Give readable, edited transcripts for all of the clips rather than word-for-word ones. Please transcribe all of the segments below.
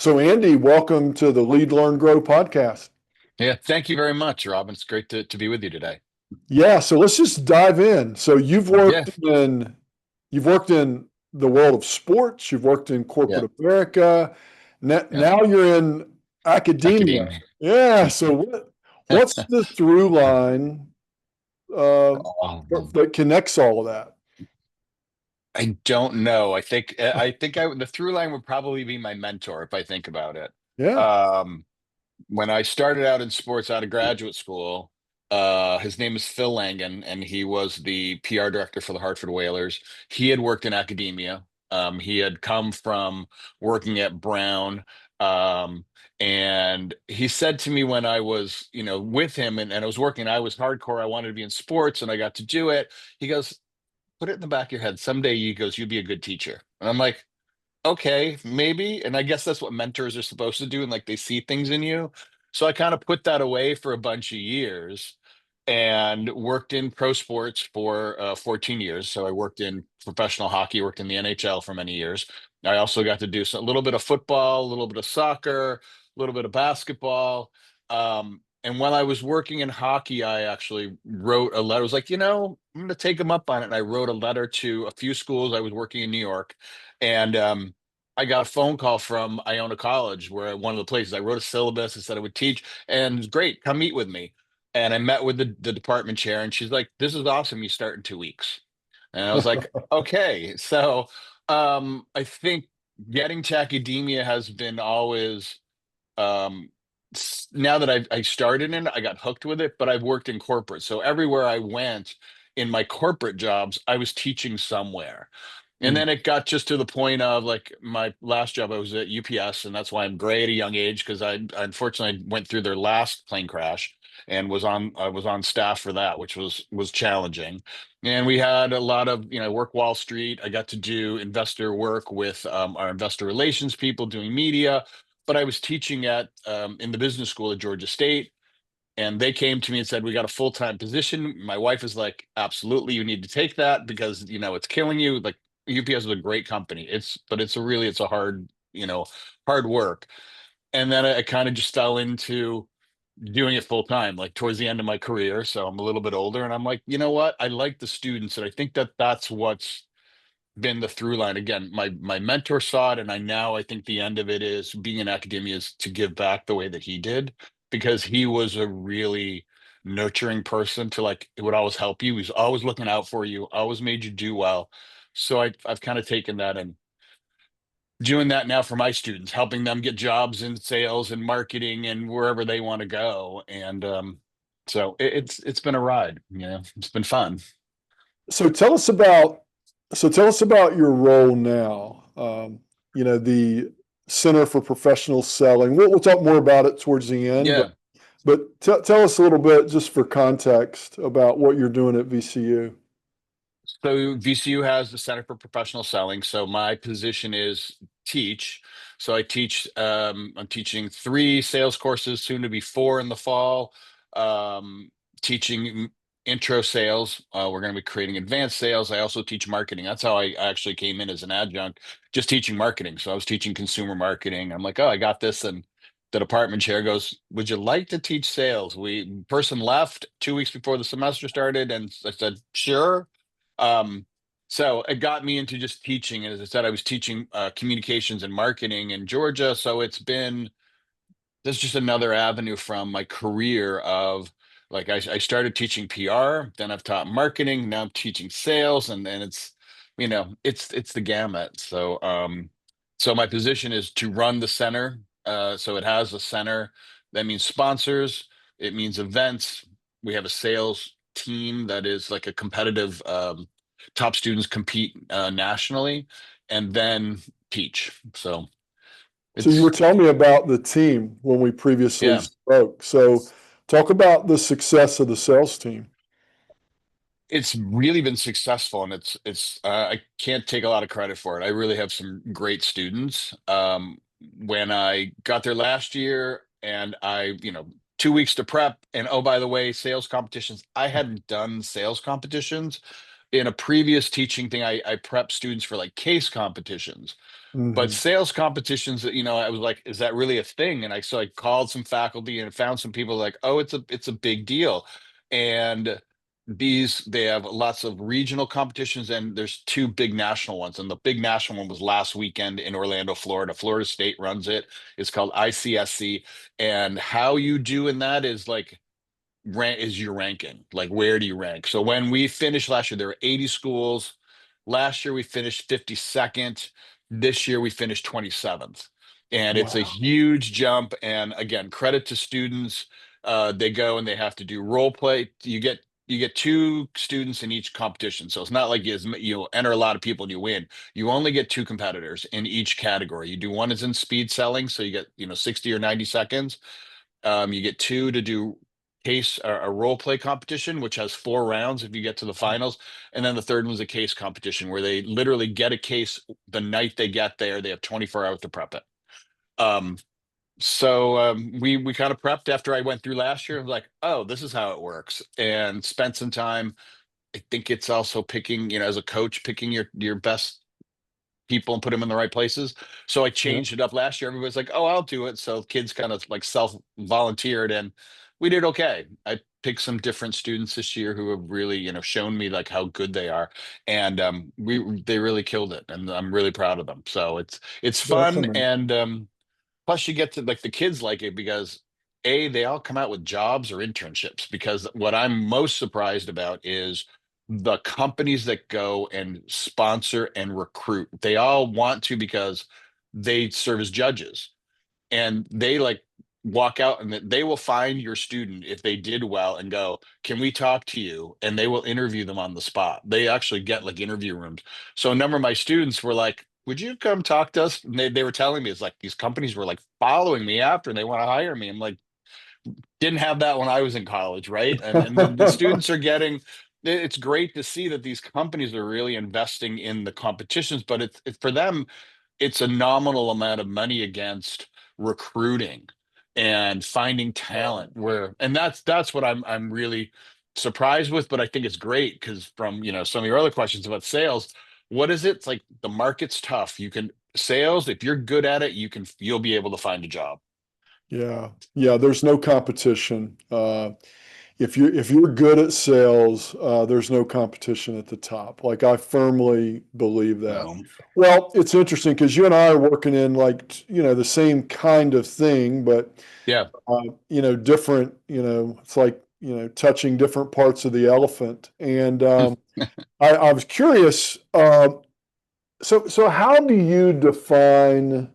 So, Andy, welcome to the Lead, Learn, Grow podcast. Yeah, thank you very much, Robin. It's great to be with you today. Yeah, so let's just dive in. So, Yeah, you've worked in the world of sports, you've worked in yeah, corporate America. yeah. Now you're in academia. Academia. Yeah, so what's the through line uh, Um, that connects all of that? I don't know. I think the through line would probably be my mentor if I think about it. Yeah. Um, when I started out in sports out of graduate school, his name is Phil Langan, and he was the PR director for the Hartford Whalers. He had worked in academia. He had come from working at Brown. Um, and he said to me when I was, with him and I was working, I was hardcore. I wanted to be in sports and I got to do it. He goes, put it in the back of your head. Someday he goes, you'd be a good teacher. And I'm like, okay, maybe. And I guess that's what mentors are supposed to do. And like they see things in you. So I kind of put that away for a bunch of years and worked in pro sports for 14 years. So I worked in professional hockey, worked in the NHL for many years. I also got to do a little bit of football, a little bit of soccer, a little bit of basketball. And while I was working in hockey, I actually wrote a letter. I was like, I'm going to take them up on it. And I wrote a letter to a few schools. I was working in New York. And I got a phone call from Iona College, where one of the places I wrote a syllabus and said I would teach. And it's great, come meet with me. And I met with the department chair, and she's like, "This is awesome. You start in 2 weeks." And I was like, "Okay." So I think getting to academia has been always um, now that I started in it, I got hooked with it, but I've worked in corporate. So everywhere I went in my corporate jobs, I was teaching somewhere. And Mm. then it got just to the point of like my last job, I was at UPS, and that's why I'm gray at a young age because I unfortunately went through their last plane crash and I was on staff for that, which was challenging. And we had a lot of, work Wall Street. I got to do investor work with our investor relations people doing media, but I was teaching at in the business school at Georgia State, and they came to me and said, "We got a full-time position." My wife is like, "Absolutely, you need to take that because it's killing you." Like UPS is a great company. It's a hard, hard work. And then I kind of just fell into doing it full time, like towards the end of my career. So I'm a little bit older, and I'm like, you know what? I like the students, and I think that that's what's been the through line. Again, my mentor saw it, and I think the end of it is being in academia is to give back the way that he did, because he was a really nurturing person. To like, it would always help you. He's always looking out for you, always made you do well. So I've kind of taken that and doing that now for my students, helping them get jobs in sales and marketing and wherever they want to go. And so it's been a ride. It's been fun. So tell us about your role now. The Center for Professional Selling. We'll talk more about it towards the end, Yeah. but tell us a little bit, just for context, about what you're doing at VCU. So VCU has the Center for Professional Selling. So my position is teach. So I'm teaching 3 sales courses, soon to be 4 in the fall. Teaching intro sales. We're going to be creating advanced sales. I also teach marketing. That's how I actually came in as an adjunct, just teaching marketing. So I was teaching consumer marketing. I'm like, oh, I got this. And the department chair goes, "Would you like to teach sales?" Person left 2 weeks before the semester started, and I said, "Sure." Um, so it got me into just teaching. And as I said, I was teaching communications and marketing in Georgia. So that's just another avenue from my career of like I started teaching PR, then I've taught marketing, now I'm teaching sales, and then it's the gamut. So my position is to run the center. So it has a center. That means sponsors, it means events. We have a sales team that is like a competitive top students compete nationally, and then teach. So So you were it's telling me about the team when we previously yeah. spoke. So talk about the success of the sales team. It's really been successful, and I can't take a lot of credit for it. I really have some great students. When I got there last year, and 2 weeks to prep, and oh, by the way, sales competitions. I hadn't done sales competitions in a previous teaching thing, I prep students for like case competitions. But Hmm. sales competitions, I was like, is that really a thing? And I called some faculty and found some people like, oh, it's a big deal. And they have lots of regional competitions, and there's two big national ones. And the big national one was last weekend in Orlando, Florida. Florida State runs it. It's called ICSC. And how you do in that is like rank is your ranking. Like, where do you rank? So when we finished last year, there were 80 schools. Last year we finished 52nd. This year we finished 27th. And it's a Wow. huge jump. And again, credit to students. They go and they have to do role play. You get two students in each competition. So it's not like you enter a lot of people and you win. You only get two competitors in each category. You do one is in speed selling, so you get 60 or 90 seconds. You get two to do case a role play competition, which has 4 rounds if you get to the finals. And then the third one's a case competition where they literally get a case the night they get there. They have 24 hours to prep it. Um, we kind of prepped after I went through last year. I was like, oh, this is how it works, and spent some time. I think it's also picking, as a coach, picking your best people and put them in the right places. So I Yeah. changed it up last year. Everybody's like, "Oh, I'll do it." So kids kind of like self volunteered, and we did okay. I picked some different students this year who have really, shown me like how good they are, and they really killed it, and I'm really proud of them. So it's fun, Definitely. and plus you get to like the kids like it because they all come out with jobs or internships. Because what I'm most surprised about is the companies that go and sponsor and recruit. They all want to because they serve as judges, and they like walk out and they will find your student if they did well and go, can we talk to you? And they will interview them on the spot. They actually get like interview rooms. So a number of my students were like, would you come talk to us? And they were telling me it's like these companies were like following me after and they want to hire me. I'm like, didn't have that when I was in college, right? And the students are getting. It's great to see that these companies are really investing in the competitions, but it's for them, it's a nominal amount of money against recruiting and finding Yeah. talent. And that's what I'm really surprised with, but I think it's great because from some of your other questions about sales, what is it? It's like the market's tough. You can sales, if you're good at it, you'll be able to find a job. Yeah. Yeah. There's no competition. If you're good at sales, there's no competition at the top. Like I firmly believe that. No. Well, it's interesting because you and I are working in like, the same kind of thing, but Yeah. different, it's like, touching different parts of the elephant. And I was curious, so how do you define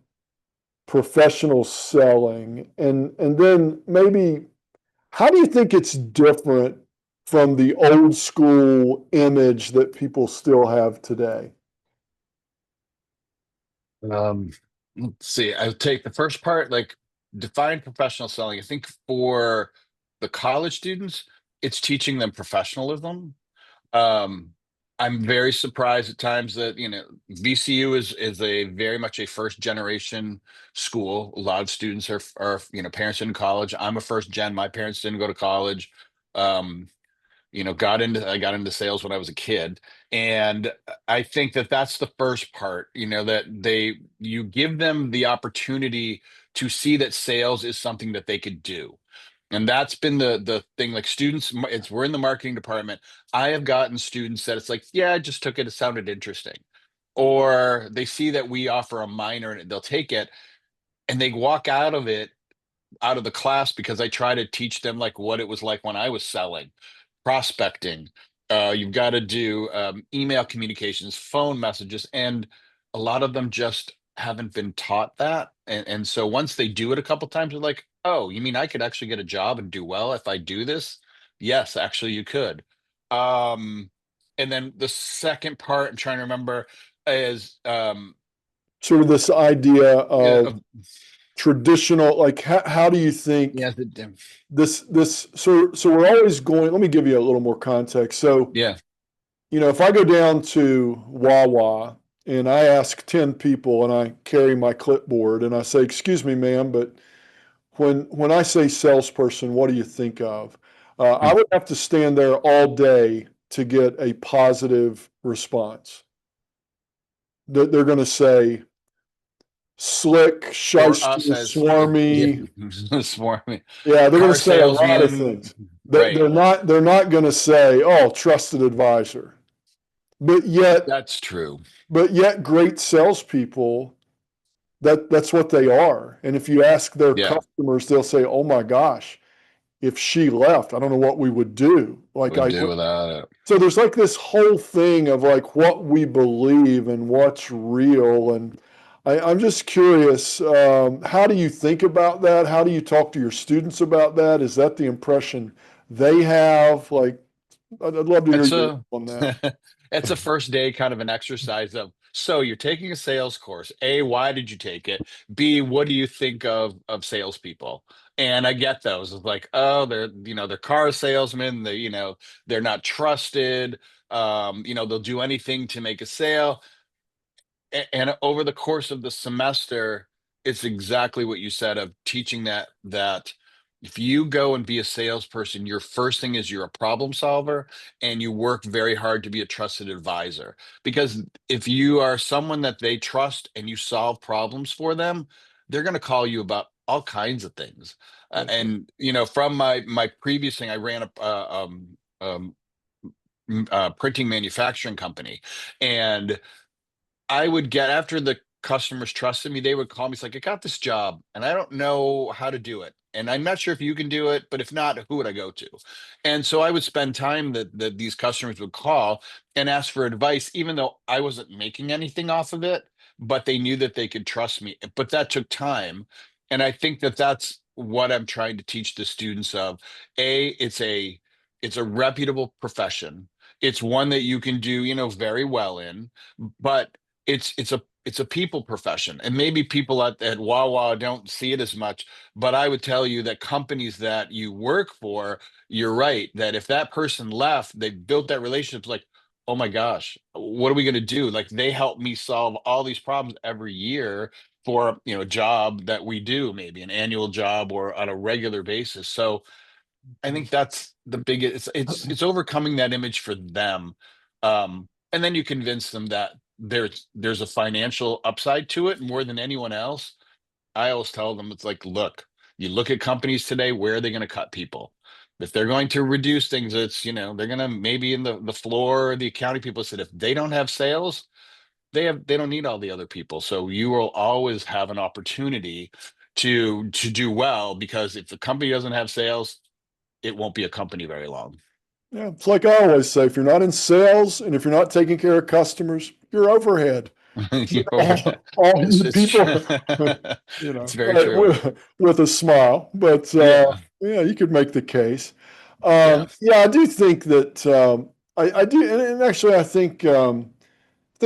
professional selling? And then maybe how do you think it's different from the old school image that people still have today? Um, let's see. I'll take the first part, like define professional selling. I think for the college students, it's teaching them professionalism. Um, I'm very surprised at times that, VCU is a very much a first generation school. A lot of students are, parents in college. I'm a first gen. My parents didn't go to college. Um, I got into sales when I was a kid, and I think that that's the first part, that you give them the opportunity to see that sales is something that they could do. And that's been the thing. Like students, we're in the marketing department. I have gotten students that it's like, yeah, I just took it, it sounded interesting. Or they see that we offer a minor and they'll take it, and they walk out of the class because I try to teach them like what it was like when I was selling, prospecting. You've got to do email communications, phone messages, and a lot of them just haven't been taught that. And so once they do it a couple times, they're like, "Oh, you mean I could actually get a job and do well if I do this?" Yes, actually, you could. Um, and then the second part, I'm trying to remember, is Sort of this idea yeah, of traditional, like how do you think yeah, this so we're always going, let me give you a little more context. So, yeah. if I go down to Wawa and I ask 10 people and I carry my clipboard and I say, "Excuse me, ma'am, but when I say salesperson, what do you think of?" I would have to stand there all day to get a positive response? They're going to say slick, Or shyster, us as yeah, swarmy. swarming Yeah, they're going to car say a lot of salesman, things. right? They're not going to say, oh, trusted advisor. But yet, That's true. great salespeople, that's what they are. And if you ask their Yeah, customers, they'll say, oh my gosh, if she left, I don't know what we would do. Like would do without it. so there's like this whole thing of like what we believe and what's real. And I'm just curious, how do you think about that? How do you talk to your students about that? Is that the impression they have? Like, I'd love to hear It's your a on that. it's a first day kind of an exercise of, so you're taking a sales course. A, why did you take it? B, what do you think of salespeople? And I get those. It's like, oh, they're car salesmen, they're not trusted. They'll do anything to make a sale. And over the course of the semester, it's exactly what you said of teaching that if you go and be a salesperson, your first thing is you're a problem solver and you work very hard to be a trusted advisor. Because if you are someone that they trust and you solve problems for them, they're going to call you about all kinds of things. That's right. And from my previous thing, I ran a printing manufacturing company, and I would get, after the customers trusted me, they would call me. It's like, I got this job and I don't know how to do it. And I'm not sure if you can do it, but if not, who would I go to? And so I would spend time that these customers would call and ask for advice, even though I wasn't making anything off of it, but they knew that they could trust me. But that took time. And I think that that's what I'm trying to teach the students of. It's a reputable profession. It's one that you can do, very well in, but it's a people profession, and maybe people at Wawa don't see it as much, but I would tell you that companies that you work for, you're right, that if that person left, they built that relationship, like, oh my gosh, what are we going to do? Like, they help me solve all these problems every year for a job that we do, maybe an annual job or on a regular basis. So I think that's the biggest. It's overcoming that image for them, and then you convince them that there's a financial upside to it more than anyone else. I always tell them, it's like, look, you look at companies today, where are they going to cut people? If they're going to reduce things, it's they're going to, maybe in the floor, the accounting people said, if they don't have sales, they don't need all the other people. So you will always have an opportunity to do well, because if the company doesn't have sales, it won't be a company very long. Yeah, it's like I always say, if you're not in sales and if you're not taking care of customers, you're overhead. You over All it's you it's people, it's very true. with a smile, but Yeah, yeah, you could make the case. yeah. Yeah, I do think that I do, and actually, I think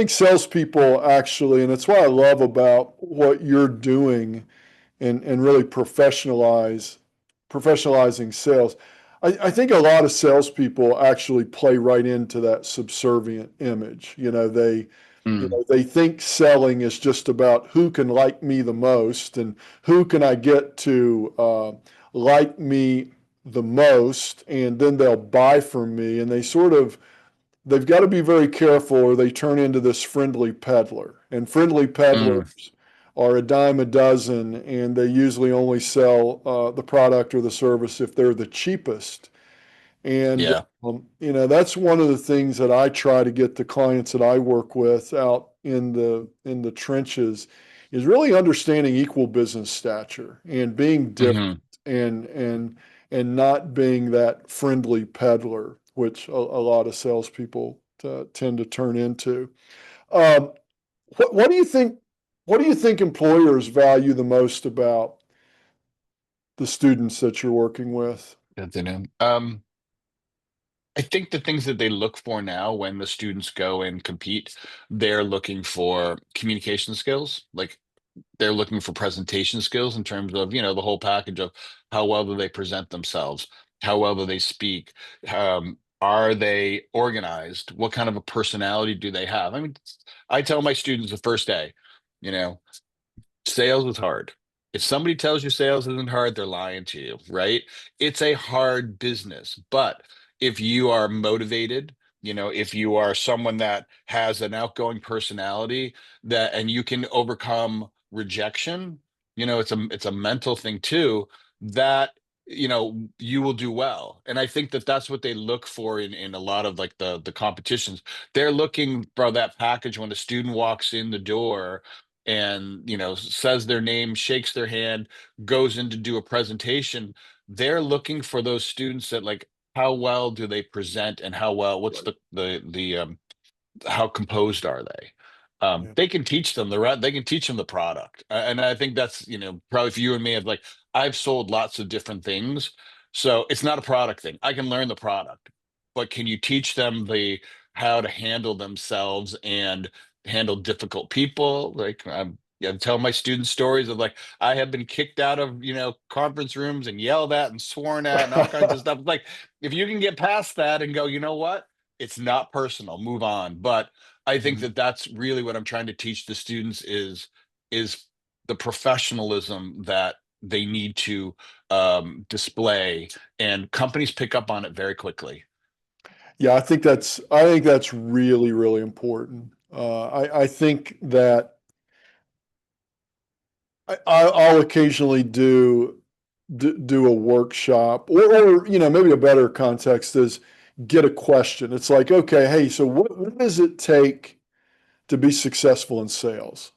salespeople actually, and it's what I love about what you're doing and really professionalizing sales. I think a lot of salespeople actually play right into that subservient image. Mm, They think selling is just about who can like me the most and who can I get to like me the most, and then they'll buy from me. And they've got to be very careful or they turn into this friendly peddler. And friendly mm, peddlers are a dime a dozen, and they usually only sell the product or the service if they're the cheapest. And yeah. that's one of the things that I try to get the clients that I work with out in the trenches is really understanding equal business stature and being different Hmm. and and and not being that friendly peddler, which a lot of salespeople tend to turn into. Um, what do you think? What do you think employers value the most about the students that you're working with? Good to know. I think the things that they look for now when the students go and compete, they're looking for communication skills. Like, they're looking for presentation skills in terms of, the whole package of how well do they present themselves, how well do they speak, are they organized, what kind of a personality do they have. I mean, I tell my students the first day, you know sales is hard. If somebody tells you sales isn't hard, they're lying to you, right? It's a hard business, but if you are motivated, if you are someone that has an outgoing personality, that and you can overcome rejection, it's a mental thing too, that you will do well. And I think that that's what they look for in a lot of like the competitions. They're looking for that package when a student walks in the door and says their name, shakes their hand, goes in to do a presentation. They're looking for those students that, like, how well do they present, and what's Right. the how composed are they? Yeah. They can teach them they can teach them the product. And I think that's, probably for you and me, of like, I've sold lots of different things. So it's not a product thing. I can learn the product, but can you teach them the how to handle themselves and handle difficult people? Like, yeah, tell my students stories of, like, I have been kicked out of, conference rooms and yelled at and sworn at and all kinds of stuff. Like, if you can get past that and go, you know what? It's not personal, move on. But I think Mhm. that that's really what I'm trying to teach the students is the professionalism that they need to display, and companies pick up on it very quickly. Yeah, I think that's really, really important. I think that I'll occasionally do a workshop, or maybe a better context is get a question. It's like, okay, hey, so what does it take to be successful in sales?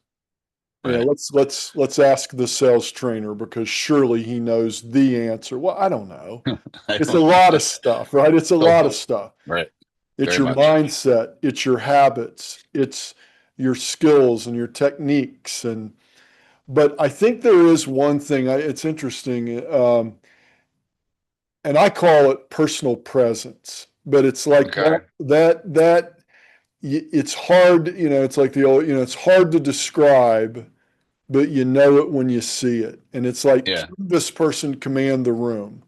Right. Let's ask the sales trainer because surely he knows the answer. Well, I don't know. I It's a don't. lot of stuff, right? It's a Oh, lot of stuff. right. It's Very your much. mindset, it's your habits, it's your skills and your techniques. But I think there is one thing, it's interesting, and I call it personal presence. But it's like Okay. it's hard, it's like the old, it's hard to describe, but you know it when you see it. And it's like, Yeah. can this person command the room?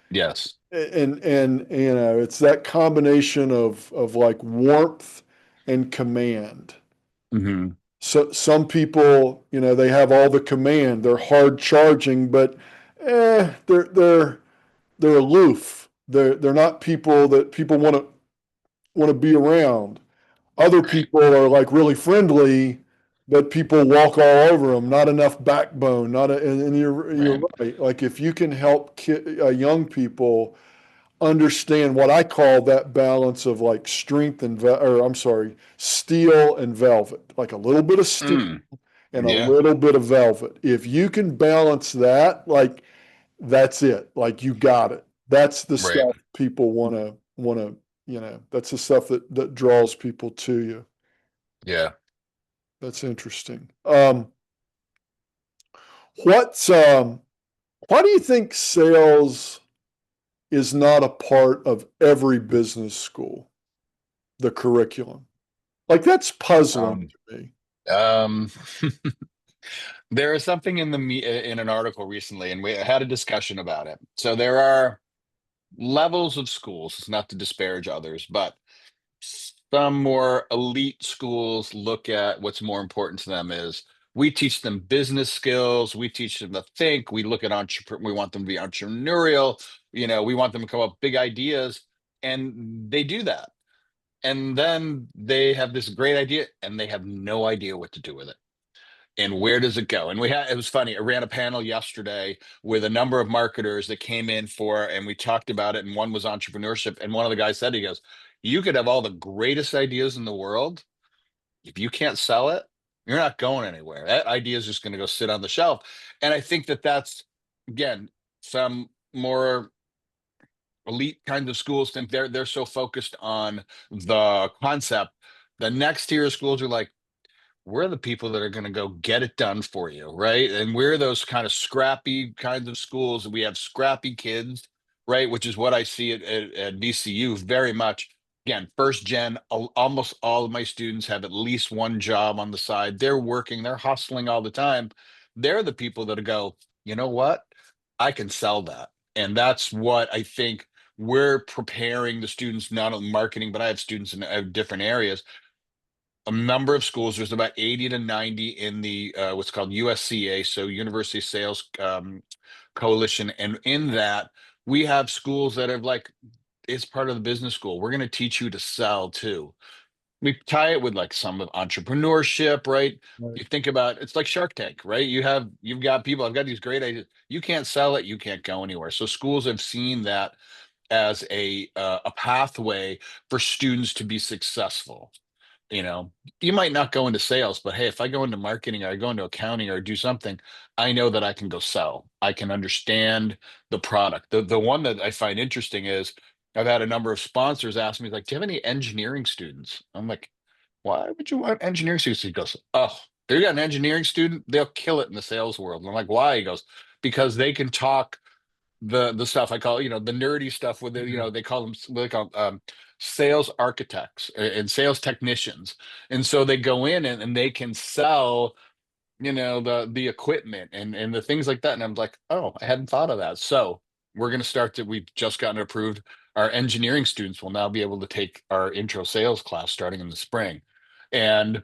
Yes. And it's that combination of like warmth and command. Hmm. So some people, they have all the command. They're hard charging, but they're aloof. They're not people that people want to be around. Other Right. people are like really friendly, but people walk all over them. Not enough backbone. Not a, and you're Right. right. Like if you can help young people understand what I call that balance of like strength or I'm sorry, steel and velvet, like a little bit of steel Mm. and a Yeah. little bit of velvet. If you can balance that, like that's it. Like you got it. That's the Right. stuff people want to, that's the stuff that draws people to you. Yeah. That's interesting. What's why do you think sales is not a part of every business school, the curriculum? Like that's puzzling Um, to me. um, there is something in an article recently, and we had a discussion about it. So there are levels of schools. It's not to disparage others, but some more elite schools look at what's more important to them is, we teach them business skills, we teach them to think, we look at we want them to be entrepreneurial, we want them to come up with big ideas, and they do that. And then they have this great idea and they have no idea what to do with it. And where does it go? And it was funny. I ran a panel yesterday with a number of marketers that came in and we talked about it. And one was entrepreneurship. And one of the guys said, he goes, you could have all the greatest ideas in the world. If you can't sell it, you're not going anywhere. That idea is just going to go sit on the shelf. And I think that that's, again, some more elite kinds of schools think they're so focused on the concept. The next tier of schools are like, we're the people that are going to go get it done for you, right? And we're those kind of scrappy kinds of schools. We have scrappy kids, right? Which is what I see at VCU very much. Again, first gen, almost all of my students have at least one job on the side. They're working, they're hustling all the time. They're the people that go, you know what? I can sell that. And that's what I think we're preparing the students, not only marketing, but I have students in different areas. A number of schools. There's about 80 to 90 in the what's called USCA, so University Sales Coalition, and in that we have schools that have like it's part of the business school. We're going to teach you to sell too. We tie it with like some of entrepreneurship, right? Right. You think about it's like Shark Tank, right? You've got people, I've got these great ideas. You can't sell it, you can't go anywhere. So schools have seen that as a pathway for students to be successful. You know, you might not go into sales, but hey, if I go into marketing or I go into accounting or do something, I know that I can go sell. I can understand the product. The one that I find interesting is I've had a number of sponsors ask me, like, do you have any engineering students? I'm like, why would you want engineering students? He goes, oh, they got an engineering student, they'll kill it in the sales world. And I'm like, why? He goes, because they can talk the stuff I call, the nerdy stuff with the, Yeah. they call them what they call sales architects and sales technicians. And so they go in and they can sell, the equipment and the things like that. And I'm like, oh, I hadn't thought of that. So we're gonna start to, we've just gotten approved. Our engineering students will now be able to take our intro sales class starting in the spring. And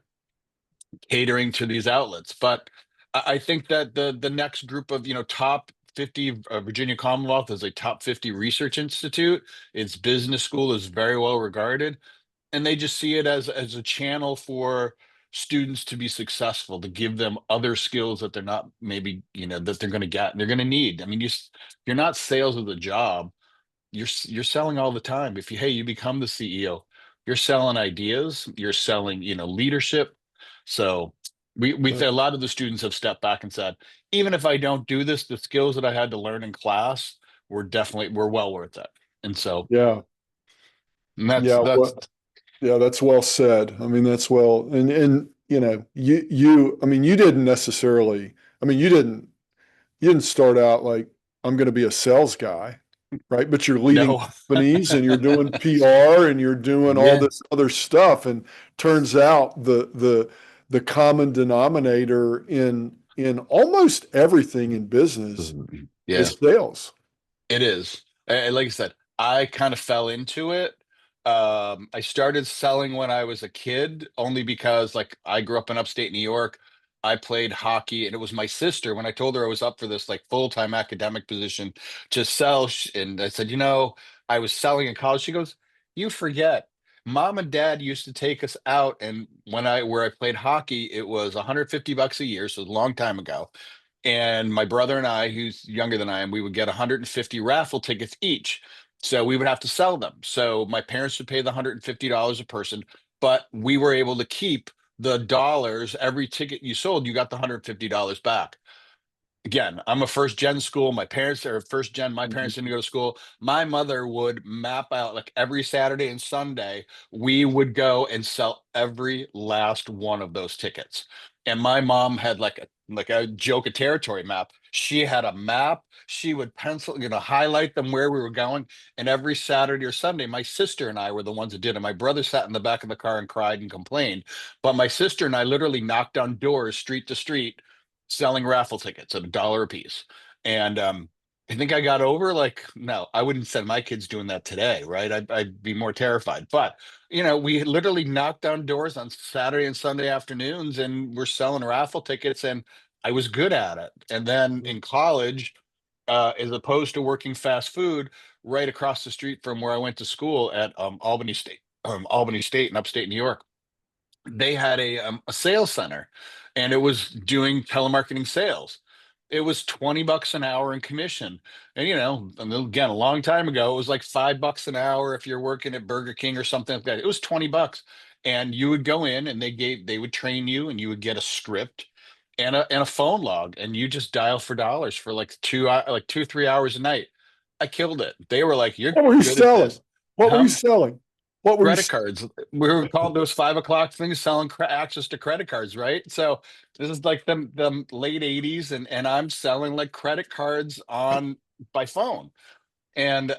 catering to these outlets. But I think that the next group of top 50, Virginia Commonwealth is a top 50 research institute. Its business school is very well regarded, and they just see it as a channel for students to be successful, to give them other skills that they're not maybe that they're going to get, they're going to need. I mean, you're not sales of the job, you're selling all the time. If you become the CEO, you're selling ideas, you're selling, leadership. So we've Right. a lot of the students have stepped back and said, even if I don't do this, the skills that I had to learn in class were well worth it. And so Yeah. and Yeah. that's Yeah, that's well said. I mean, that's well, and I mean, you didn't necessarily, I mean, you didn't start out like I'm going to be a sales guy, right? But you're leading no. companies and you're doing PR and you're doing all Yeah. this other stuff. And turns out the common denominator in almost everything in business Yeah. is sales. It is. And like I said, I kind of fell into it. I started selling when I was a kid, only because like I grew up in upstate New York. I played hockey, and it was my sister when I told her I was up for this like full-time academic position to sell. And I said, I was selling in college. She goes, "You forget. Mom and dad used to take us out, and where I played hockey, it was $150 a year, so a long time ago. And my brother and I, who's younger than I am, we would get 150 raffle tickets each. So we would have to sell them. So my parents would pay the $150 a person, but we were able to keep the dollars. Every ticket you sold, you got the $150 back. Again, I'm a first gen school. My parents are first gen. My parents didn't go to school. My mother would map out like every Saturday and Sunday, we would go and sell every last one of those tickets. And my mom had like a joke, a territory map. She had a map. She would pencil, highlight them where we were going. And every Saturday or Sunday, my sister and I were the ones that did it. My brother sat in the back of the car and cried and complained. But my sister and I literally knocked on doors, street to street, selling raffle tickets at $1 a piece. And I think I got over like, no, I wouldn't send my kids doing that today, right? I'd be more terrified. But we literally knocked down doors on Saturday and Sunday afternoons, and we're selling raffle tickets, and I was good at it. And then in college, as opposed to working fast food, right across the street from where I went to school at Albany State in upstate New York, they had a sales center, and it was doing telemarketing sales. It was $20 an hour in commission. And and again, a long time ago, it was like $5 an hour if you're working at Burger King or something like that. It was $20. And you would go in and they would train you, and you would get a script and a phone log, and you just dial for dollars for like 2 3 hours a night. I killed it. They were like, "You're What were you good at selling? this." What were you Huh? selling? What were you? Credit cards. We were called those 5 o'clock things, selling access to credit cards, right? So this is like the late '80s, and I'm selling like credit cards on by phone. And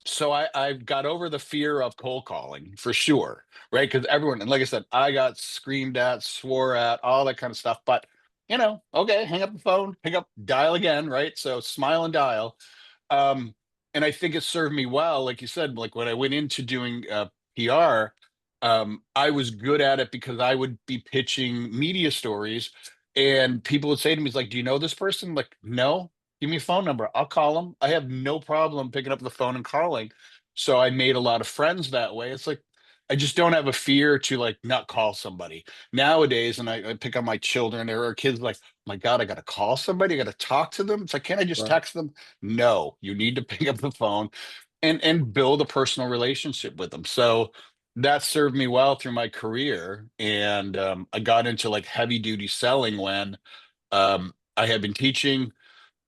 so I got over the fear of cold calling for sure, right? Because everyone, and like I said, I got screamed at, swore at, all that kind of stuff. But okay, hang up the phone, pick up, dial again, right? So smile and dial. Um, and I think it served me well, like you said, like when I went into doing PR, I was good at it because I would be pitching media stories, and people would say to me, "It's like, do you know this person?" Like, no. Give me a phone number. I'll call them. I have no problem picking up the phone and calling. So I made a lot of friends that way. It's like I just don't have a fear to like not call somebody nowadays. And I pick on my children. There are kids like, my God, I got to call somebody. I got to talk to them. It's like, can't I just Right. text them? No, you need to pick up the phone and build a personal relationship with them. So that served me well through my career. And I got into like heavy duty selling when I had been teaching,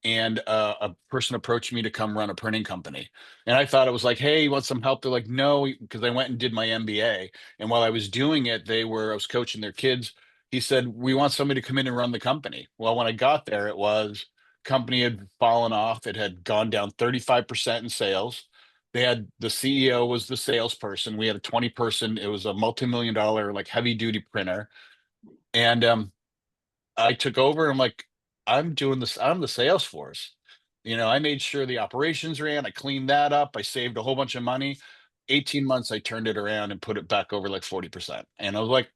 and a person approached me to come run a printing company. And I thought it was like, hey, you want some help? They're like, no, because I went and did my MBA. And while I was doing it, I was coaching their kids. He said, we want somebody to come in and run the company. Well, when I got there, it was company had fallen off. It had gone down 35% in sales. They had the CEO was the salesperson. We had a 20 person, it was a multi-million dollar, like heavy duty printer. And I took over. I'm like, I'm doing this. I'm the sales force. I made sure the operations ran. I cleaned that up. I saved a whole bunch of money. 18 months, I turned it around and put it back over like 40%. And I was like,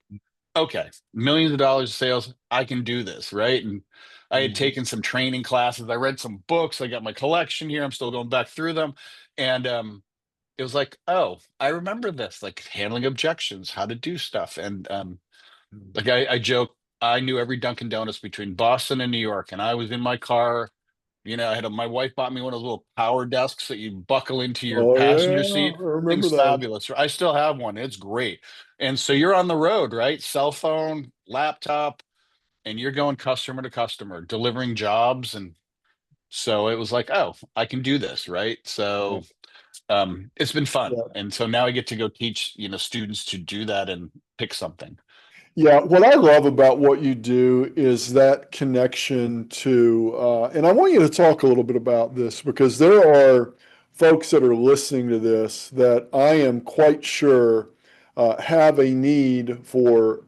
okay, millions of dollars of sales. I can do this. Right. And I had Mhm. taken some training classes. I read some books. I got my collection here. I'm still going back through them. And it was like, oh, I remember this, like handling objections, how to do stuff. And like I joke, I knew every Dunkin' Donuts between Boston and New York, and I was in my car. My wife bought me one of those little power desks that you buckle into your Oh passenger yeah, seat. I remember Thing's those. fabulous. I still have one. It's great. And so you're on the road, right? Cell phone, laptop, and you're going customer to customer, delivering jobs. And so it was like, oh, I can do this, right? Yeah. So it's been fun. Yeah. And so now I get to go teach, students to do that and pick something. Yeah, what I love about what you do is that connection to, and I want you to talk a little bit about this because there are folks that are listening to this that I am quite sure have a need for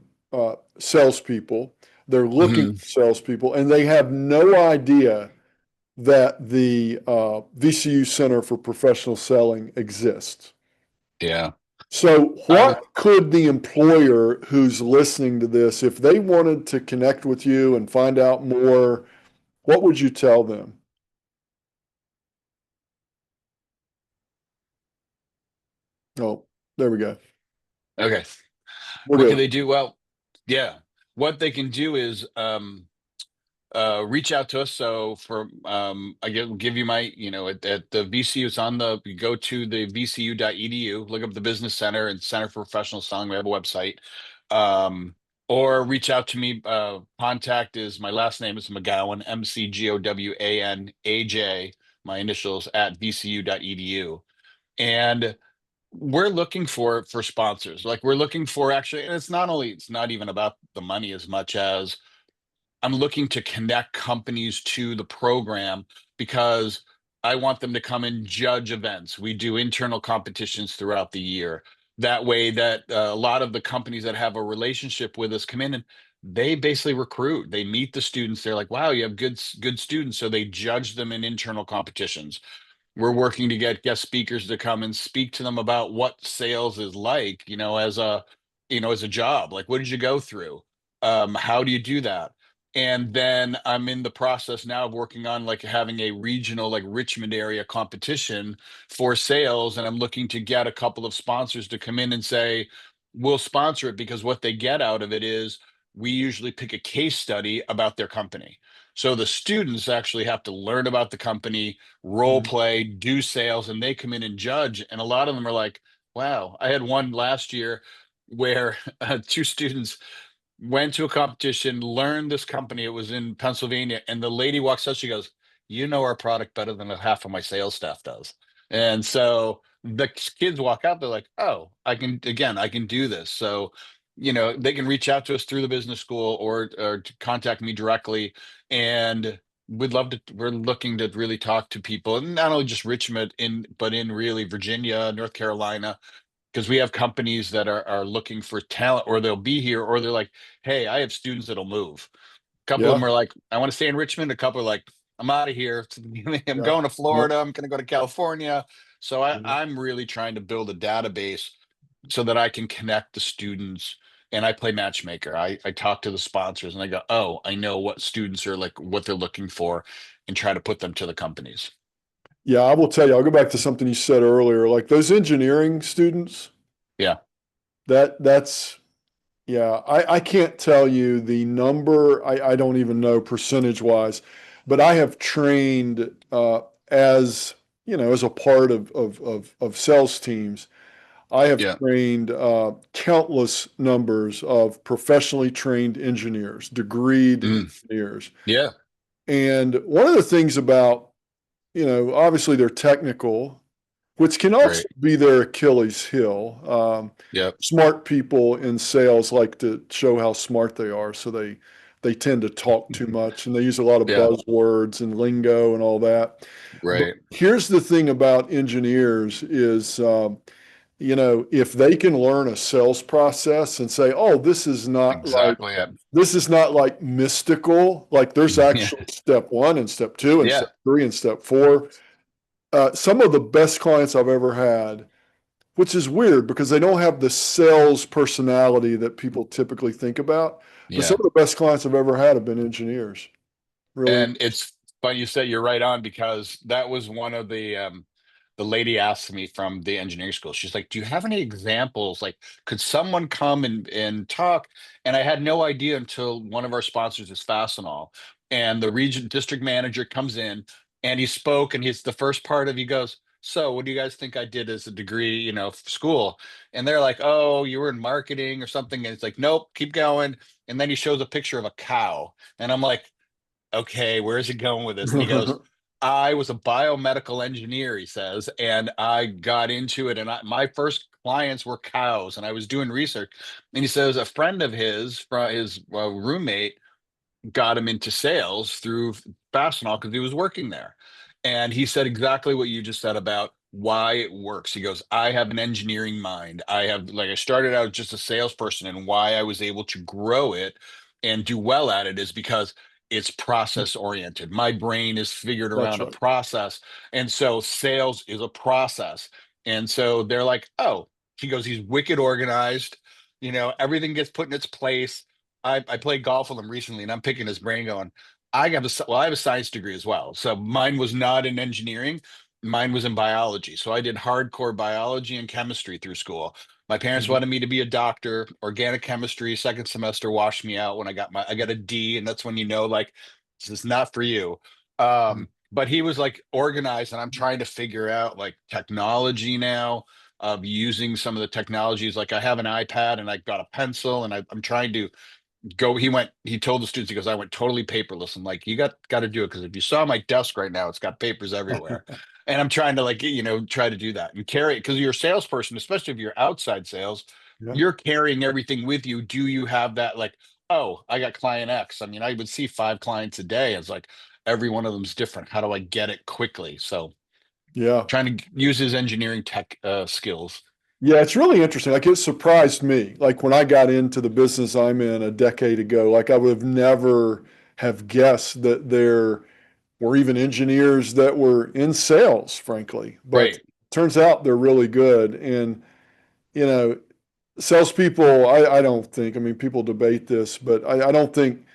salespeople. They're looking Mhm. for salespeople, and they have no idea that the VCU Center for Professional Selling exists. Yeah. So, I would. what could the employer who's listening to this, if they wanted to connect with you and find out more, what would you tell them? Oh, there we go. Okay. We're What can good. they do? Well, yeah. What they can do is reach out to us. So for I give you my, at the VCU, it's on the you go to the vcu.edu, look up the Business Center and Center for Professional Selling. We have a website. Um, or reach out to me. Contact is my last name is McGowan, McGowanaj. My initials at vcu.edu. And we're looking for sponsors. Like we're looking for actually, and it's not even about the money as much as I'm looking to connect companies to the program because I want them to come and judge events. We do internal competitions throughout the year. That way, that a lot of the companies that have a relationship with us come in and they basically recruit. They meet the students. They're like, "Wow, you have good students." So they judge them in internal competitions. We're working to get guest speakers to come and speak to them about what sales is like, as a job. Like, what did you go through? How do you do that? And then I'm in the process now of working on like having a regional, like Richmond area competition for sales. And I'm looking to get a couple of sponsors to come in and say, we'll sponsor it because what they get out of it is we usually pick a case study about their company. So the students actually have to learn about the company, role Mhm. play, do sales, and they come in and judge. And a lot of them are like, wow, I had one last year where two students went to a competition, learned this company. It was in Pennsylvania. And the lady walks up, she goes, you know our product better than half of my sales staff does. And so the kids walk out, they're like, oh, I can do this. So, they can reach out to us through the business school or to contact me directly. And we're looking to really talk to people, and not only just Richmond but in really Virginia, North Carolina, because we have companies that are looking for talent, or they'll be here, or they're like, hey, I have students that'll move. A couple of Yeah, them are like, I want to stay in Richmond. A couple are like, I'm out of here. I'm yeah, going to yeah. Florida. I'm going to go to California. So Mhm. I'm really trying to build a database so that I can connect the students, and I play matchmaker. I talk to the sponsors and I go, oh, I know what students are like, what they're looking for, and try to put them to the companies. Yeah, I will tell you, I'll go back to something you said earlier. Like those engineering students, Yeah. that's yeah, I can't tell you the number. I don't even know percentage wise, but I have trained as as a part of sales teams. I have Yeah. trained countless numbers of professionally trained engineers, degreed Mm. engineers. Yeah. And one of the things about, obviously they're technical, which can also Right. be their Achilles heel. Yep. Smart people in sales like to show how smart they are, so they tend to talk too much and they use a lot of Yeah. buzzwords and lingo and all that. But Right. here's the thing about engineers is, if they can learn a sales process and say, "Oh, Exactly. Yeah. this is not like mystical. Like there's Yeah. actually step one and step two and Yeah. step three and step four." Some of the best clients I've ever had, which is weird because they don't have the sales personality that people typically think about. But some Yeah. of the best clients I've ever had have been engineers. Really. And it's funny you say you're right on, because that was one of the lady asked me from the engineering school. She's like, "Do you have any examples? Like, could someone come and talk?" And I had no idea until one of our sponsors is Fastenal, and the region district manager comes in and he spoke, and he's the first part of he goes, "So, what do you guys think I did as a degree, school?" And they're like, "Oh, you were in marketing or something." And it's like, "Nope, keep going." And then he shows a picture of a cow, and I'm like, okay, where's he going with this? And he goes, I was a biomedical engineer, he says, and I got into it. And my first clients were cows, and I was doing research. And he says a friend of his, from his roommate, got him into sales through Fastenal because he was working there. And he said exactly what you just said about why it works. He goes, I have an engineering mind. I started out just a salesperson, and why I was able to grow it and do well at it is because it's process oriented. My brain is figured That's around a right. process. And so sales is a process. And so they're like, oh, he goes, he's wicked organized. Everything gets put in its place. I played golf with him recently, and I'm picking his brain, going, I have a science degree as well. So mine was not in engineering, mine was in biology. So I did hardcore biology and chemistry through school. My parents Mhm. wanted me to be a doctor. Organic chemistry, second semester washed me out when I got a D, and that's when like, this is not for you. But he was like organized, and I'm trying to figure out like technology now, of using some of the technologies. Like I have an iPad and I've got a pencil, and I'm trying to he told the students, he goes, I went totally paperless. I'm like, you got to do it, because if you saw my desk right now, it's got papers everywhere. And I'm trying to, like, try to do that and carry it, because you're a salesperson, especially if you're outside sales, Yeah. you're carrying everything with you. Do you have that, like, oh, I got client X? I mean, I would see 5 clients a day. It's like every one of them's different. How do I get it quickly? So Yeah. trying to use his engineering tech skills. Yeah, it's really interesting. Like it surprised me. Like when I got into the business I'm in a decade ago, like I would have never have guessed that there were even engineers that were in sales, frankly. But Right. turns out they're really good. And, you know, salespeople, I don't think, I mean, people debate this, but I don't think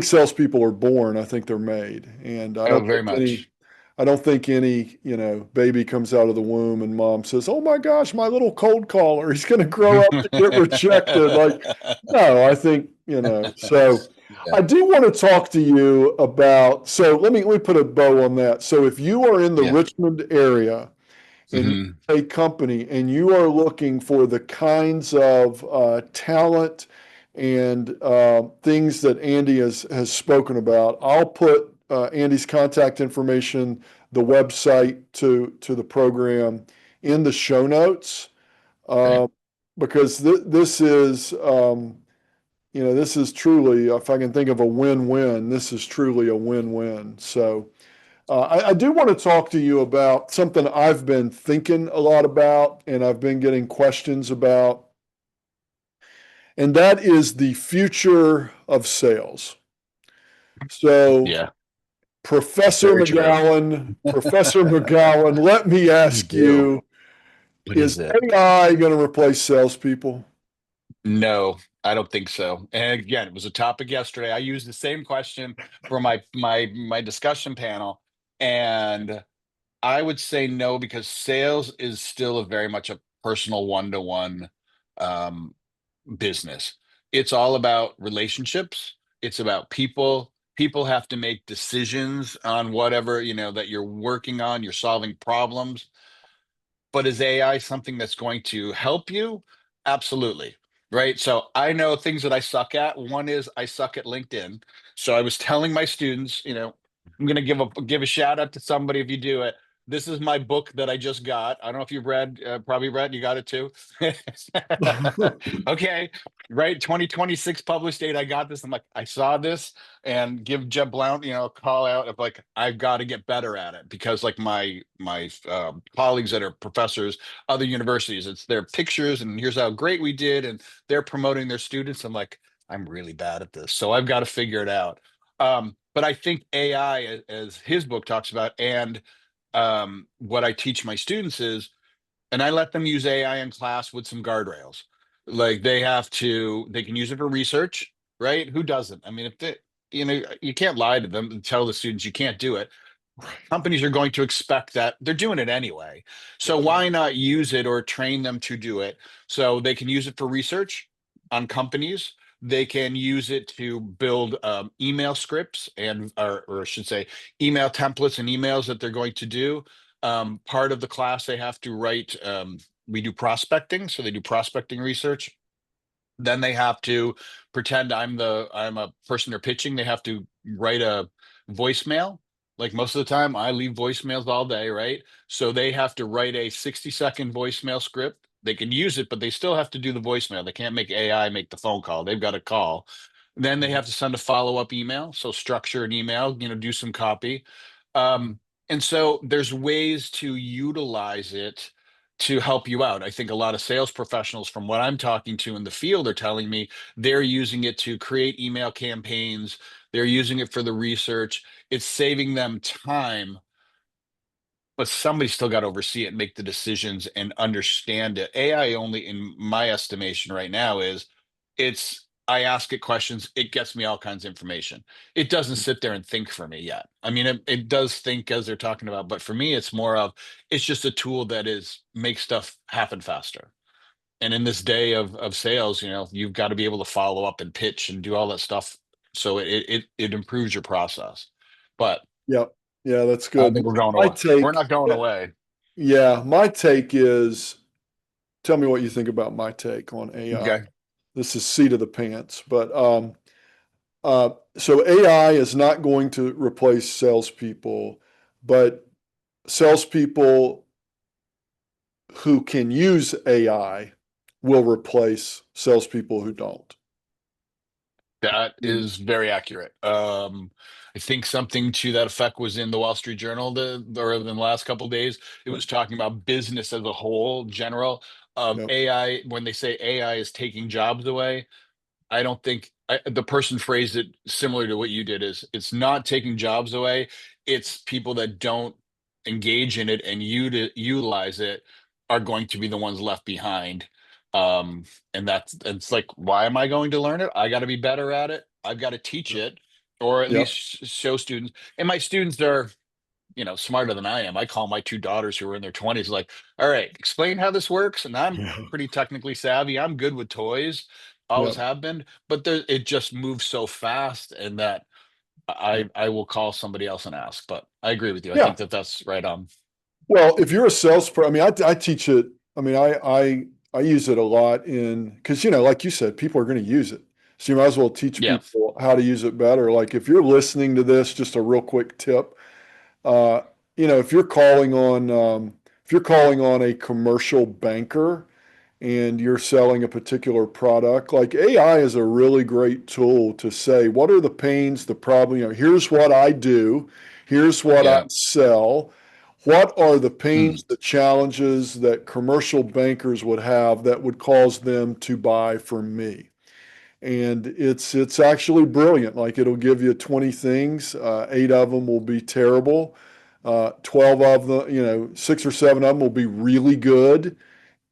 salespeople are born. I think they're made. And Oh, very much. I don't think any, baby comes out of the womb and mom says, "Oh my gosh, my little cold caller, he's going to grow up to get rejected." Like, no, I think, so Yeah. I do want to talk to you about, so let me put a bow on that. So if you are in the Yeah. Richmond area and Hmm. you're a company and you are looking for the kinds of talent and things that Andy has spoken about, I'll put Andy's contact information, the website to the program in the show notes, Great. uh, because this is truly, if I can think of a win-win, this is truly a win-win. So. I do want to talk to you about something I've been thinking a lot about and I've been getting questions about, and that is the future of sales. So, Yeah. Professor Very true. McGowan, Professor McGowan, let me ask Do. you, What is is it? AI going to replace salespeople? No, I don't think so. And again, it was a topic yesterday. I used the same question for my discussion panel, and I would say no, because sales is still a very much a personal one-to-one um, business. It's all about relationships. It's about people. People have to make decisions on whatever, that you're working on. You're solving problems. But is AI something that's going to help you? Absolutely. Right. So I know things that I suck at. One is I suck at LinkedIn. So I was telling my students, I'm going to give a shout out to somebody if you do it. This is my book that I just got. I don't know if you've read, probably read, you got it too. Okay. Right. 2026 published date. I got this. I'm like, I saw this, and give Jeb Blount, a call out of like, I've got to get better at it, because like my colleagues that are professors, other universities, it's their pictures and here's how great we did, and they're promoting their students. I'm like, I'm really bad at this, so I've got to figure it out. But I think AI, as his book talks about, and what I teach my students is, and I let them use AI in class with some guardrails. Like they can use it for research, right? Who doesn't? I mean, if they, you can't lie to them and tell the students you can't do it. Companies are going to expect that they're doing it anyway. So Right. why not use it or train them to do it? So they can use it for research on companies. They can use it to build email scripts, or I should say, email templates and emails that they're going to do. Part of the class they have to write. We do prospecting, so they do prospecting research. Then they have to pretend I'm a person they're pitching. They have to write a voicemail. Like most of the time, I leave voicemails all day, right? So they have to write a 60-second voicemail script. They can use it, but they still have to do the voicemail. They can't make AI make the phone call. They've got to call. Then they have to send a follow-up email. So structure an email, do some copy. And so there's ways to utilize it to help you out. I think a lot of sales professionals, from what I'm talking to in the field, are telling me they're using it to create email campaigns. They're using it for the research. It's saving them time, but somebody's still got to oversee it, make the decisions, and understand it. AI only, in my estimation right now, I ask it questions, it gets me all kinds of information. It doesn't sit there and think for me yet. I mean, it does think as they're talking about, but for me, it's more of, it's just a tool that makes stuff happen faster. And in this day of sales, you've got to be able to follow up and pitch and do all that stuff. So it improves your process. But Yep. Yeah, that's I good. think we're going My away. We're take, not going away. yeah, my take is, tell me what you think about my take on AI. Okay. This is seat of the pants, but so AI is not going to replace salespeople, but salespeople who can use AI will replace salespeople who don't. That Mm. is very accurate. I think something to that effect was in the Wall Street Journal or in the last couple of days. It Yep. was talking about business as a whole, general. Yep. AI, when they say AI is taking jobs away, I don't think the person phrased it similar to what you did. Is it's not taking jobs away. It's people that don't engage in it and utilize it are going to be the ones left behind. Um, and it's like, why am I going to learn it? I got to be better at it. I've got to teach it, or at Yep. least show students. And my students are, smarter than I am. I call my two daughters who are in their 20s, like, all right, explain how this works. And I'm Yeah. pretty technically savvy. I'm good with toys, always Yep. have been, but it just moves so fast, and that Yep. I will call somebody else and ask. But I agree with you. I Yeah. think that that's right on. Well, if you're a salesperson, I mean, I teach it. I mean, I use it a lot because like you said, people are going to use it, so you might as well teach Yeah. people how to use it better. Like if you're listening to this, just a real quick tip. Uh, if you're calling on a commercial banker and you're selling a particular product, like AI is a really great tool to say, what are the pains, the problem, here's what I do, here's what I Yeah. sell. What are the Mm, pains, the challenges that commercial bankers would have that would cause them to buy from me? And it's actually brilliant. Like it'll give you 20 things. Eight of them will be terrible. 12 of them, six or seven of them will be really good.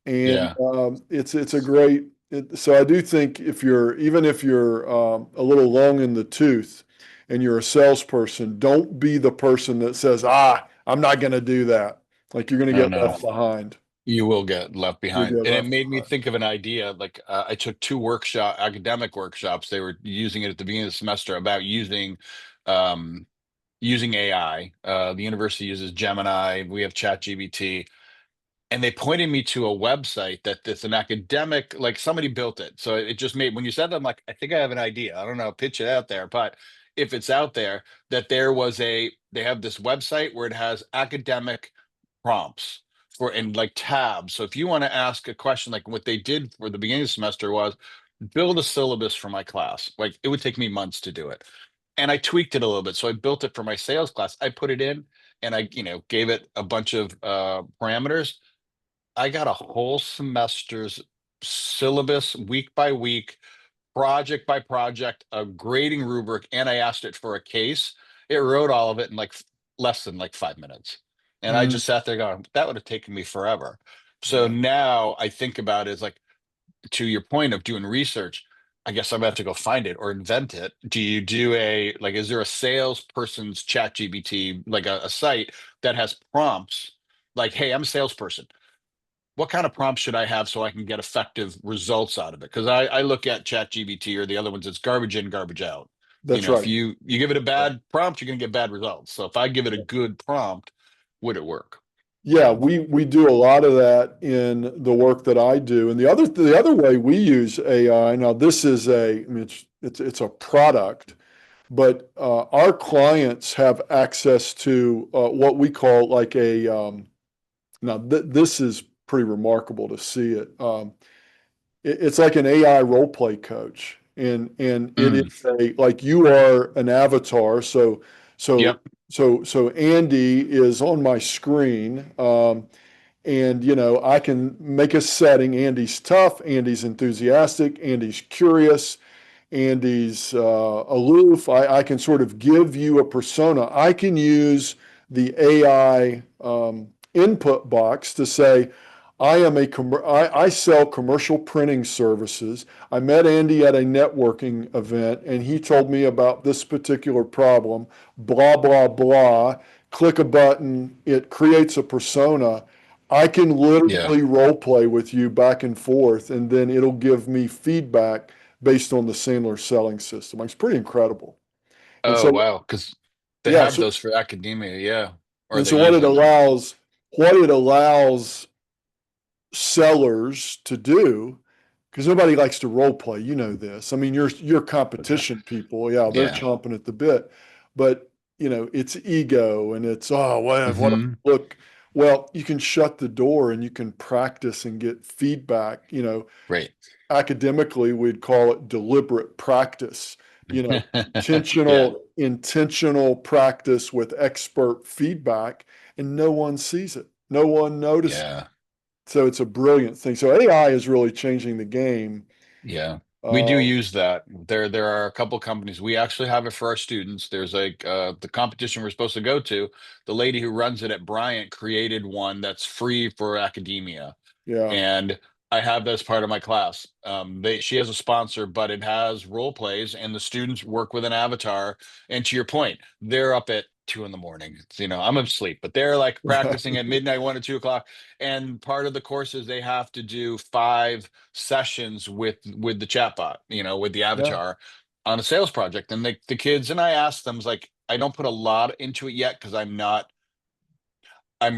And yeah. it's a great. So I do think even if you're a little long in the tooth and you're a salesperson, don't be the person that says, I'm not going to do that. Like you're going to Oh get no. left behind. You will get left You'll behind. get And it left made me behind. think of an idea. Like I took two academic workshops. They were using it at the beginning of the semester about um, using AI. The university uses Gemini. We have ChatGPT, and they pointed me to a website that's an academic, like somebody built it. So it just made, when you said that, I'm like, I think I have an idea. I don't know, pitch it out there. But if it's out there, that they have this website where it has academic prompts for and like tabs. So if you want to ask a question, like what they did for the beginning of the semester was build a syllabus for my class. Like it would take me months to do it. And I tweaked it a little bit. So I built it for my sales class. I put it in and I, gave it a bunch of parameters. I got a whole semester's syllabus week by week, project by project, a grading rubric, and I asked it for a case. It wrote all of it in like less than like 5 minutes. And I Mm, just sat there going, that would have taken me forever. So yeah, now I think about it as like, to your point of doing research, I guess I'm gonna have to go find it or invent it. Do you do like, is there a salesperson's chat GBT, like a site that has prompts like, hey, I'm a salesperson, what kind of prompts should I have so I can get effective results out of it? Because I look at ChatGPT or the other ones, it's garbage in, garbage out. that's If right. you give it a Right. bad prompt, you're gonna get bad results. So if I give it a good prompt, would it work? Yeah, we do a lot of that in the work that I do. And the other way we use AI, now this is I mean, it's a product, but our clients have access to what we call like now this is pretty remarkable to see it. It's like an AI role play coach, and it Mm, is like you are an avatar. So yep. so Andy is on my screen. And I can make a setting. Andy's tough, Andy's enthusiastic, Andy's curious, Andy's aloof. I can sort of give you a persona. I can use the AI input box to say, I sell commercial printing services. I met Andy at a networking event and he told me about this particular problem, blah, blah, blah. Click a button, it creates a persona. I can Yeah. literally role play with you back and forth, and then it'll give me feedback based on the Sandler selling system. It's pretty incredible. And Oh so, wow. Because they yeah, have so those for academia, yeah. Or and they so use them. what it allows sellers to do, because nobody likes to role play, you know this. I mean, your competition people, yeah, they're Yeah. chomping at the bit, but it's ego and it's what if Hmm. look, well, you can shut the door and you can practice and get feedback. Great. Academically, we'd call it deliberate practice, Yeah. intentional practice with expert feedback, and no one sees it. No one notices. Yeah. So it's a brilliant thing. So AI is really changing the game. Yeah, we do Uh, use that. There are a couple companies. We actually have it for our students. There's like the competition we're supposed to go to. The lady who runs it at Bryant created one that's free for academia, yeah, and I have that as part of my class. She has a sponsor, but it has role plays, and the students work with an avatar. And to your point, they're up at 2 in the morning. I'm asleep, but they're like practicing at midnight, 1 or 2 o'clock. And part of the course is they have to do 5 sessions with the chatbot, with the yeah, avatar on a sales project. And the kids and I asked them, like, I don't put a lot into it yet because I'm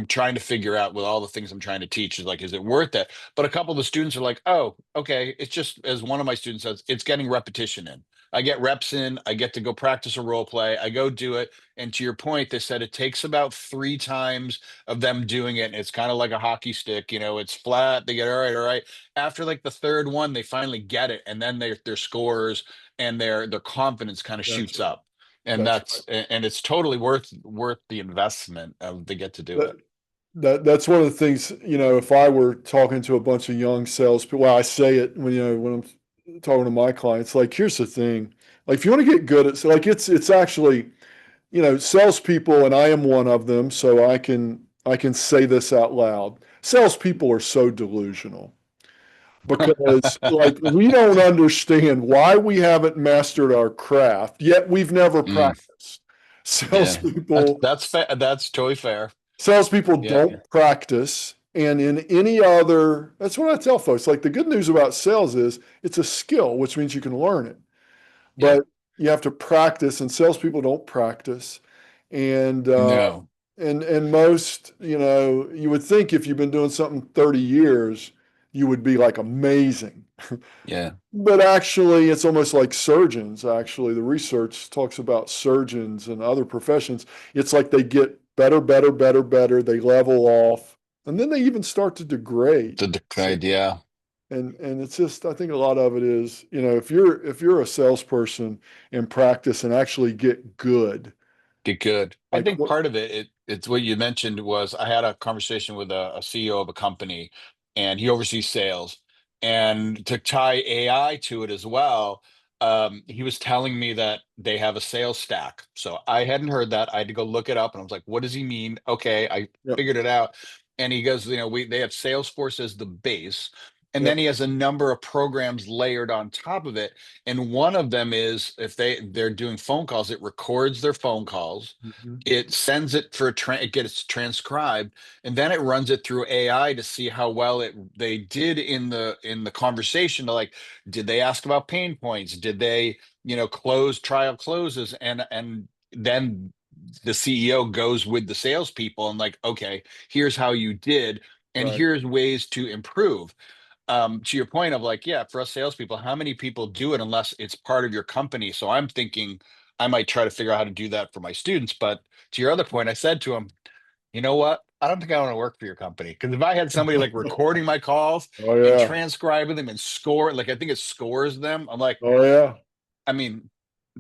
trying to figure out with all the things I'm trying to teach is like, is it worth it? But a couple of the students are like, oh, okay. It's just, as one of my students says, it's getting repetition in. I get reps in, I get to go practice a role play, I go do it. And to your point, they said it takes about 3 times of them doing it. And it's kind of like a hockey stick, it's flat. They get all right, all right. After like the third one, they finally get it. And then their scores and their confidence kind of that's shoots right. up. And That's right. it's totally worth the investment of they get to do That, it. that's one of the things, if I were talking to a bunch of young salespeople, well, I say it when I'm talking to my clients, like, here's the thing, like, if you want to get good at, so like, it's actually, salespeople, and I am one of them, so I can say this out loud. Salespeople are so delusional because like we don't understand why we haven't mastered our craft, yet we've never Mm, practiced. Yeah. That's Salespeople, that's fair. That's totally fair. salespeople Yeah. don't practice. And in any other, that's what I tell folks. Like the good news about sales is it's a skill, which means you can learn it. Yeah. But you have to practice, and salespeople don't practice. And No. and most, you would think if you've been doing something 30 years, you would be like amazing. Yeah. But actually, it's almost like surgeons. Actually, the research talks about surgeons and other professions. It's like they get better, better, better, better. They level off, and then they even start to degrade. The decide. Yeah. And it's just, I think a lot of it is, if you're a salesperson in practice and actually get good, Get good. I like think what, part of it's what you mentioned was I had a conversation with a CEO of a company, and he oversees sales. And to tie AI to it as well, he was telling me that they have a sales stack. So I hadn't heard that. I had to go look it up, and I was like, "What does he mean?" Okay, I yep, figured it out. And he goes, they have Salesforce as the base, and then yep, he has a number of programs layered on top of it, and one of them is if they're doing phone calls, it records their phone calls, mhm, it sends it for it gets transcribed, and then it runs it through AI to see how well they did in the conversation. To like, did they ask about pain points? Did they, close trial closes? And then the CEO goes with the salespeople and like, okay, here's how you did, and right, here's ways to improve. To your point of like, yeah, for us salespeople, how many people do it unless it's part of your company? So I'm thinking I might try to figure out how to do that for my students. But to your other point, I said to him, you know what? I don't think I want to work for your company. Because if I had somebody like recording my calls oh and yeah, transcribing them and score, like I think it scores them. I'm like, oh yeah, I mean,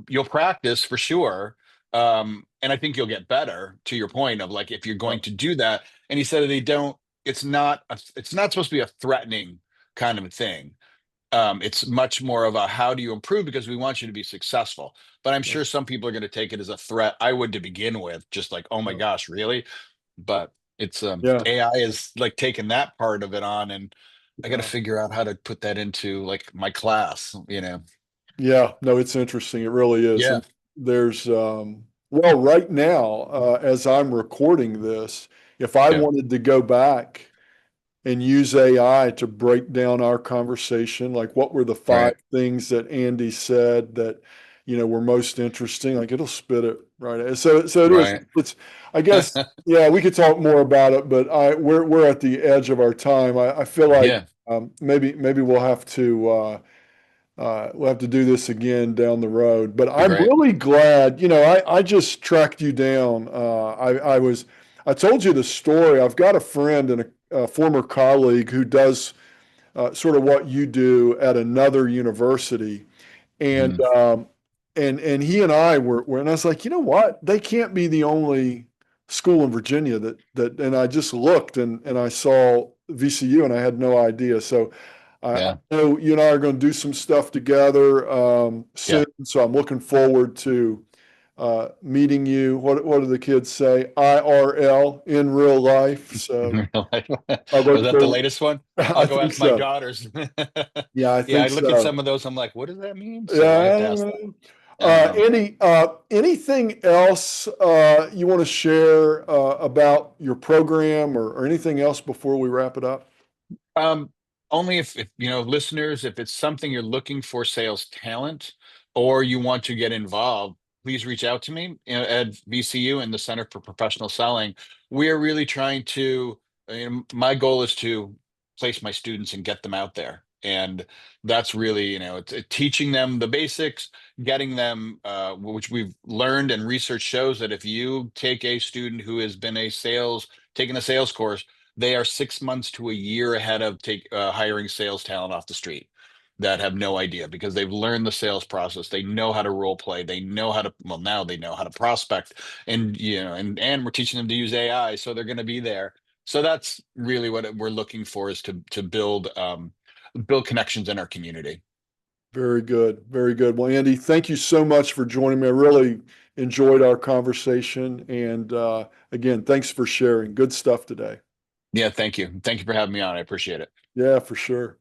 you'll practice for sure. And I think you'll get better to your point of like if you're going yep, to do that. And he said they don't, it's not supposed to be a threatening kind of a thing. It's much more of a how do you improve because we want you to be successful. But I'm yep, sure some people are going to take it as a threat. I would to begin with, just like, oh my yep, gosh, really? But it's yeah, AI is like taking that part of it on, and I got to yeah, figure out how to put that into like my class. yeah. No, it's interesting. It really is. Yeah. And there's, well, right now, as I'm recording this, if I Yeah. wanted to go back and use AI to break down our conversation. Like, what were the five Right. things that Andy said that, were most interesting? Like, it'll spit it right out. So it is. Right. It's, I guess, yeah, we could talk more about it, but we're at the edge of our time. I feel like Yeah. maybe we'll have to do this again down the road. But Be I'm great. really glad, I just tracked you down. I told you the story. I've got a friend and a former colleague who does sort of what you do at another university. And Mhm. and he and I and I was like, you know what? They can't be the only school in Virginia and I just looked and I saw VCU and I had no idea. So I Yeah. know you and I are going to do some stuff together Yeah. soon. So I'm looking forward to meeting you. What do the kids say? IRL in real life. So I Was look that the forward. latest one? I'll I go think ask my so. daughters. Yeah, I Yeah, I think look at so. some of those. I'm like, what does that mean? So I have Yeah, to I don't ask that. know. I don't know. Andy, anything else you want to share about your program or anything else before we wrap it up? Um, Only if listeners, if it's something you're looking for sales talent or you want to get involved, please reach out to me at VCU and the Center for Professional Selling. We are really trying to, my goal is to place my students and get them out there. And that's really, it's teaching them the basics, getting them, which we've learned and research shows that if you take a student who has been taken a sales course, they are 6 months to a year ahead of hiring sales talent off the street that have no idea because they've learned the sales process. They know how to role play. They know how to, well, now they know how to prospect, and and we're teaching them to use AI, so they're going to be there. So that's really what we're looking for, is to build connections in our community. Very good. Very good. Well, Andy, thank you so much for joining me. I really enjoyed our conversation. And again, thanks for sharing. Good stuff today. Yeah, thank you for having me on. I appreciate it. Yeah, for sure.